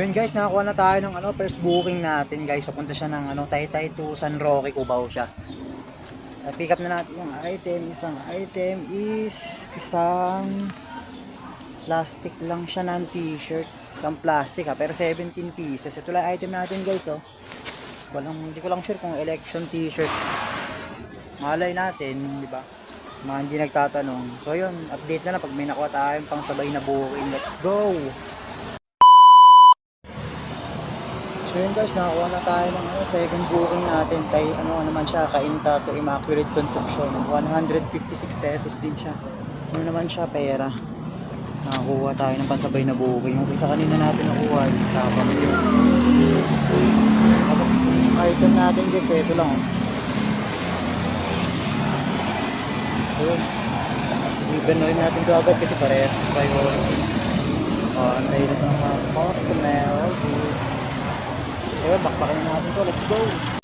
So yun guys, nakakuha na tayo ng first booking natin guys. So punta siya ng Taytay to San Roque, Cubao siya. Pick up na natin yung item. Isang item is isang plastic lang siya ng t-shirt. Isang plastic pero 17 pieces. Ito lang item natin guys hindi ko lang sure kung election t-shirt. Malay natin, di ba? Mga hindi nagtatanong. So yun, update na lang pag may nakuha tayong pang sabay na booking. Let's go! So yun guys, nakakuha na tayo ng second booking natin. Naman siya, Cainta to Immaculate Conception. 156 pesos din siya. Naman siya, pera. Nakakuha tayo ng pansabay na booking. Yung isa kanina natin nakuha is tapos yun. Tapos item natin guys, ito lang. Ayun. Even rin natin ito agad kasi parehas priority. Antayin na ito ng mga customer goods. So, bakbakin natin to. Let's go!